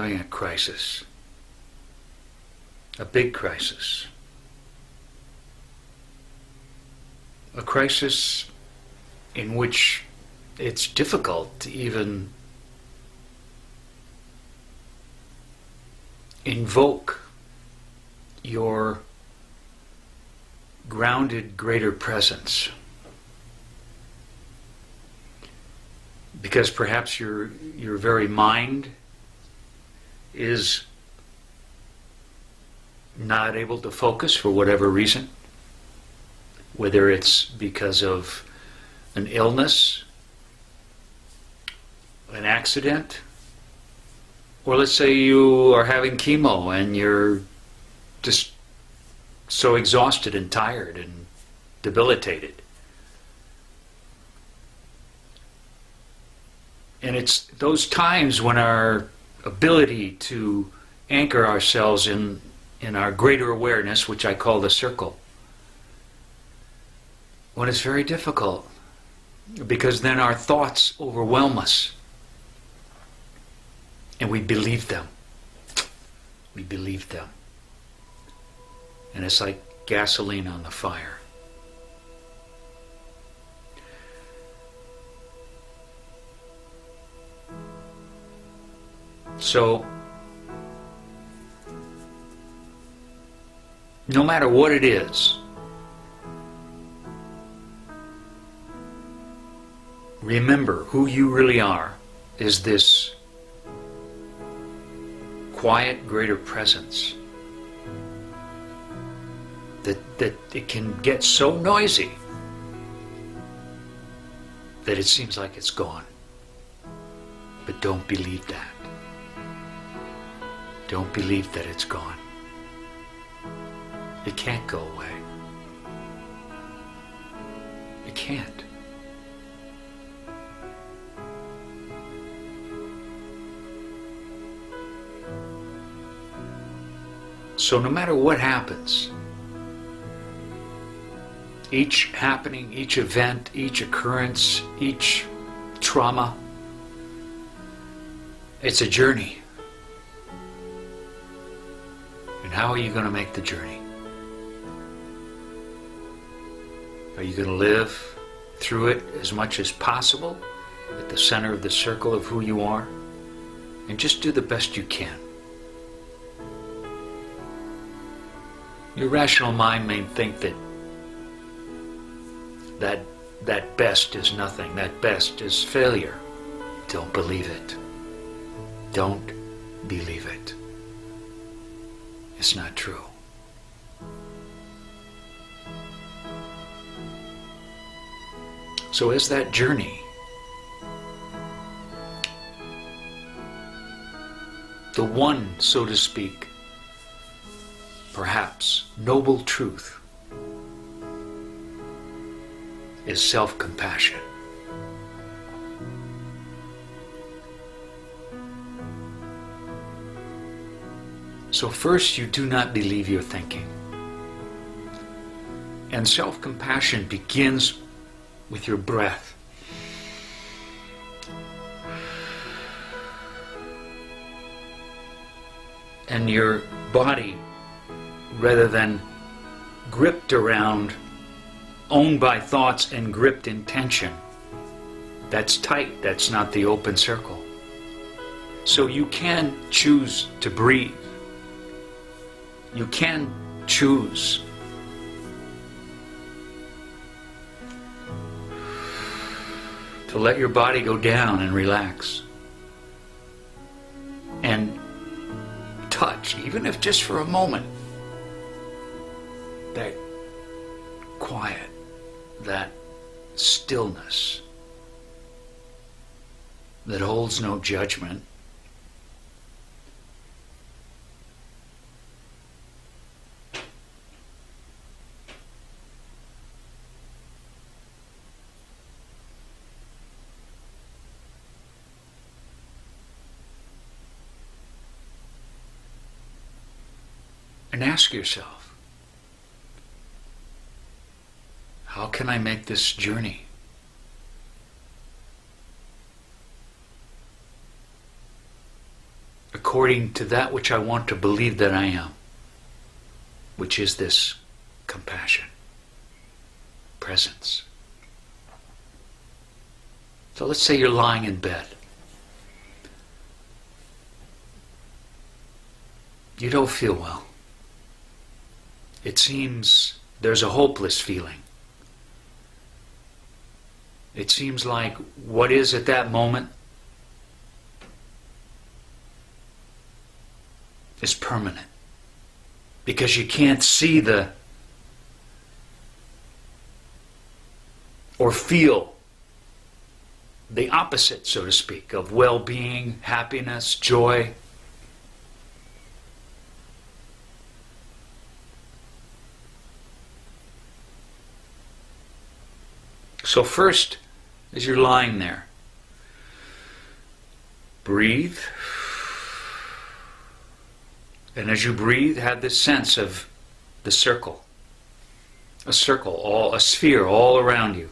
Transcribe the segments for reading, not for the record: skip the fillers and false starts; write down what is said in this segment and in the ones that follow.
having a crisis, a big crisis, a crisis in which it's difficult to even invoke your grounded greater presence, because perhaps your very mind is not able to focus for whatever reason, whether it's because of an illness, an accident, or let's say you are having chemo and you're just so exhausted and tired and debilitated. And it's those times when our ability to anchor ourselves in our greater awareness, which I call the circle, when it's very difficult, because then our thoughts overwhelm us and we believe them. We believe them. And it's like gasoline on the fire. So, no matter what it is, remember who you really are is this quiet, greater presence. That it can get so noisy that it seems like it's gone. But don't believe that. Don't believe that it's gone. It can't go away. It can't. So no matter what happens, each happening, each event, each occurrence, each trauma, it's a journey. And how are you going to make the journey? Are you going to live through it as much as possible at the center of the circle of who you are? And just do the best you can. Your rational mind may think that best is nothing, that best is failure. Don't believe it. Don't believe it. It's not true. So as that journey, the one, so to speak, perhaps noble truth is self-compassion. So first, you do not believe your thinking. And self-compassion begins with your breath. And your body, rather than gripped around, owned by thoughts and gripped in tension, that's tight, that's not the open circle. So you can choose to breathe. You can choose to let your body go down and relax. And touch, even if just for a moment, that quiet, that stillness that holds no judgment. And ask yourself, how can I make this journey according to that which I want to believe that I am, which is this compassion, presence. So let's say you're lying in bed. You don't feel well. It seems there's a hopeless feeling. It seems like what is at that moment is permanent. Because you can't see or feel the opposite, so to speak, of well-being, happiness, joy. So first, as you're lying there, breathe. And as you breathe, have this sense of the circle. A circle, a sphere all around you.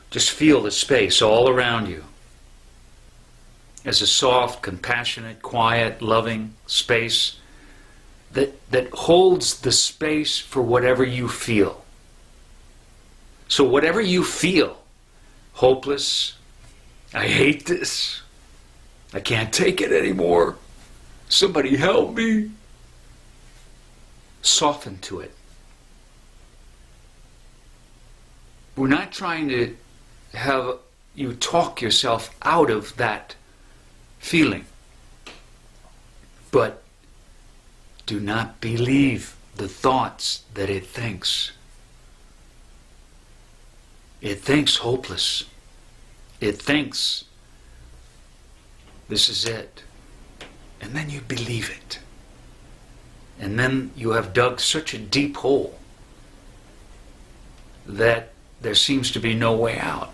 Just feel the space all around you as a soft, compassionate, quiet, loving space that holds the space for whatever you feel. So whatever you feel, hopeless, I hate this, I can't take it anymore, somebody help me, soften to it. We're not trying to have you talk yourself out of that feeling. But do not believe the thoughts that it thinks. It thinks hopeless. It thinks this is it. And then you believe it. And then you have dug such a deep hole that there seems to be no way out.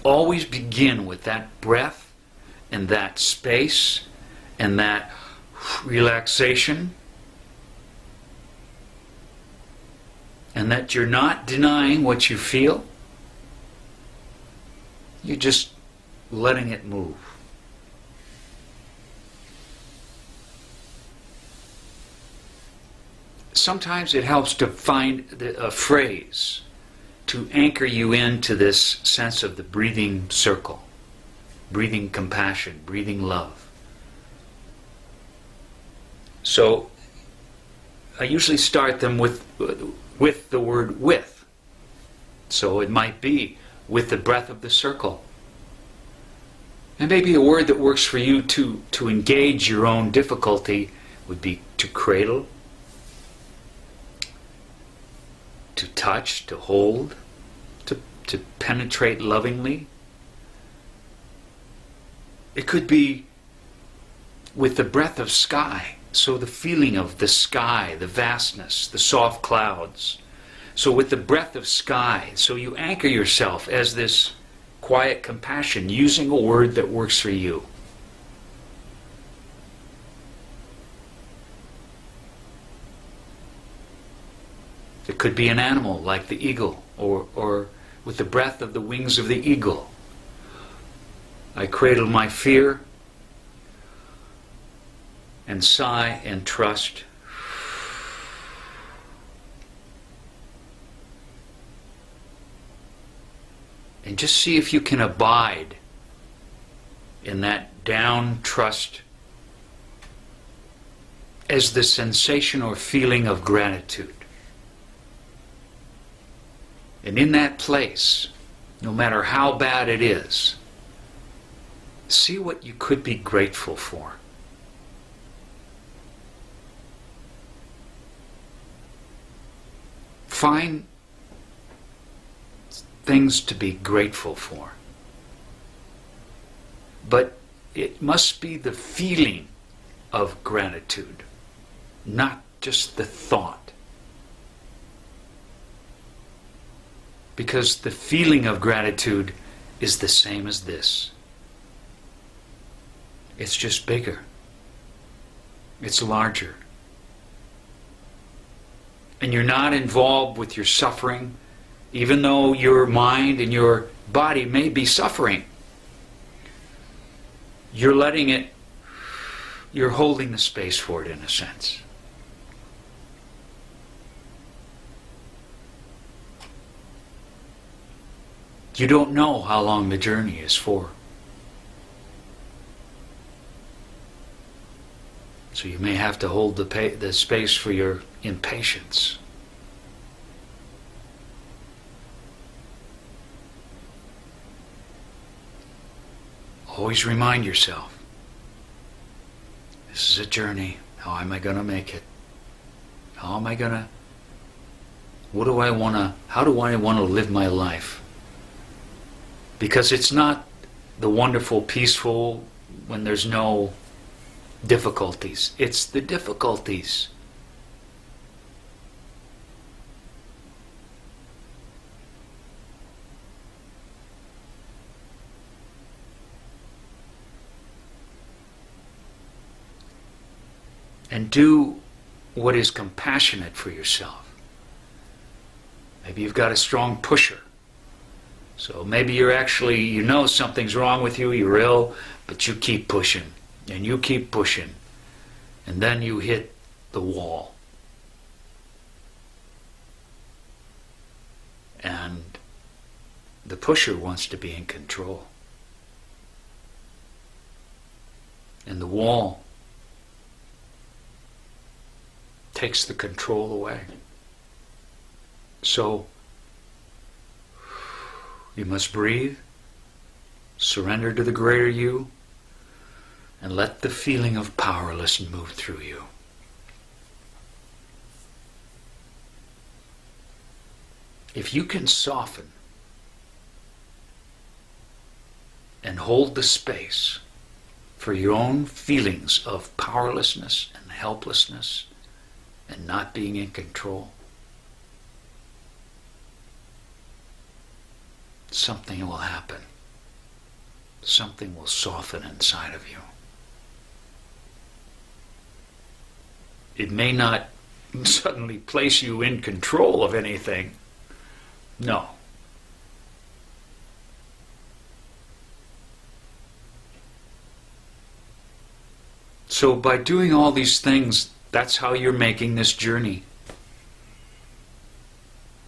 Always begin with that breath and that space and that relaxation, and that you're not denying what you feel. You're just letting it move. Sometimes it helps to find a phrase to anchor you into this sense of the breathing circle, breathing compassion, breathing love. So I usually start them with the word with. So it might be with the breath of the circle. And maybe a word that works for you to engage your own difficulty would be to cradle, to touch, to hold, to penetrate lovingly. It could be with the breath of sky, so the feeling of the sky, the vastness, the soft clouds. So with the breath of sky, so you anchor yourself as this quiet compassion, using a word that works for you. It could be an animal like the eagle, or with the breath of the wings of the eagle. I cradle my fear and sigh and trust. And just see if you can abide in that down trust as the sensation or feeling of gratitude. And in that place, no matter how bad it is, see what you could be grateful for. Find things to be grateful for. But it must be the feeling of gratitude, not just the thought. Because the feeling of gratitude is the same as this. It's just bigger. It's larger. And you're not involved with your suffering, even though your mind and your body may be suffering. you're letting it, you're holding the space for it in a sense. You don't know how long the journey is for. So you may have to hold the space for your impatience. Always remind yourself, this is a journey. How am I going to make it? How do I want to live my life? Because it's not the wonderful, peaceful, when there's no difficulties. It's the difficulties. And do what is compassionate for yourself. Maybe you've got a strong pusher. So maybe you're actually, you know something's wrong with you, you're ill, but you keep pushing, and you keep pushing, and then you hit the wall. And the pusher wants to be in control. And the wall takes the control away. So, you must breathe, surrender to the greater you, and let the feeling of powerlessness move through you. If you can soften and hold the space for your own feelings of powerlessness and helplessness and not being in control, something will happen. Something will soften inside of you. It may not suddenly place you in control of anything. No. So by doing all these things, that's how you're making this journey.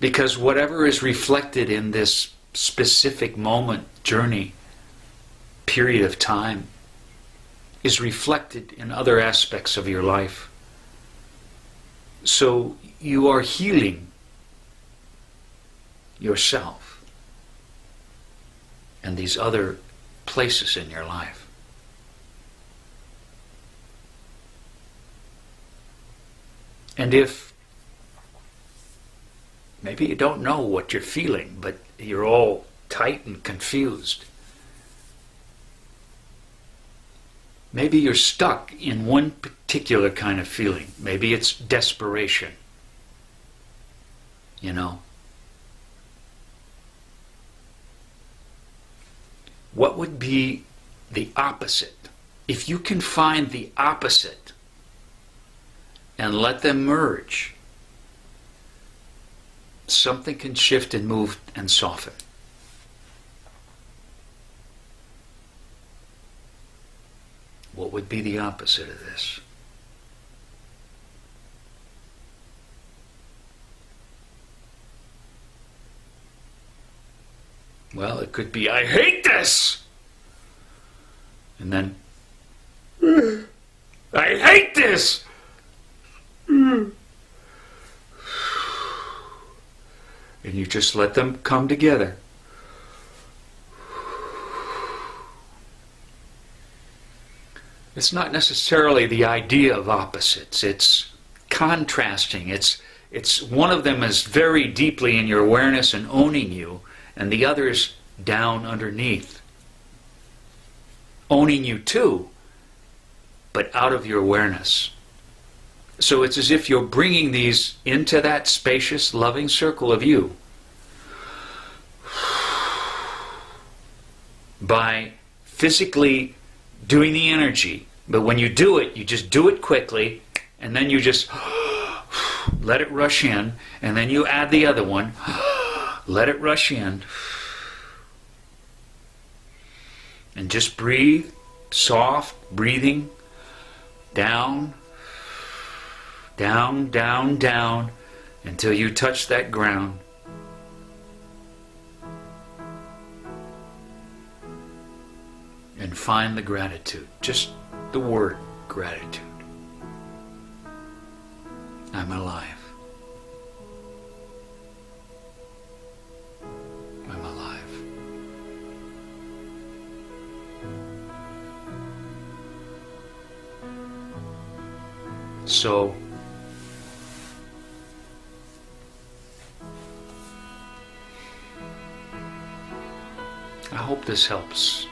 Because whatever is reflected in this specific moment, journey, period of time, is reflected in other aspects of your life. So you are healing yourself and these other places in your life. And if maybe you don't know what you're feeling, but you're all tight and confused, maybe you're stuck in one particular kind of feeling. Maybe it's desperation. You know? What would be the opposite? If you can find the opposite and let them merge, something can shift and move and soften. What would be the opposite of this? Well, it could be, I hate this! And then, I hate this! And you just let them come together. It's not necessarily the idea of opposites. It's contrasting. It's one of them is very deeply in your awareness and owning you, and the other's down underneath. Owning you too, but out of your awareness. So it's as if you're bringing these into that spacious, loving circle of you by physically doing the energy. But when you do it, you just do it quickly, and then you just let it rush in, and then you add the other one, let it rush in, and just breathe soft breathing down, down, down, down, until you touch that ground. And find the gratitude, just the word gratitude. I'm alive. I'm alive. So, I hope this helps.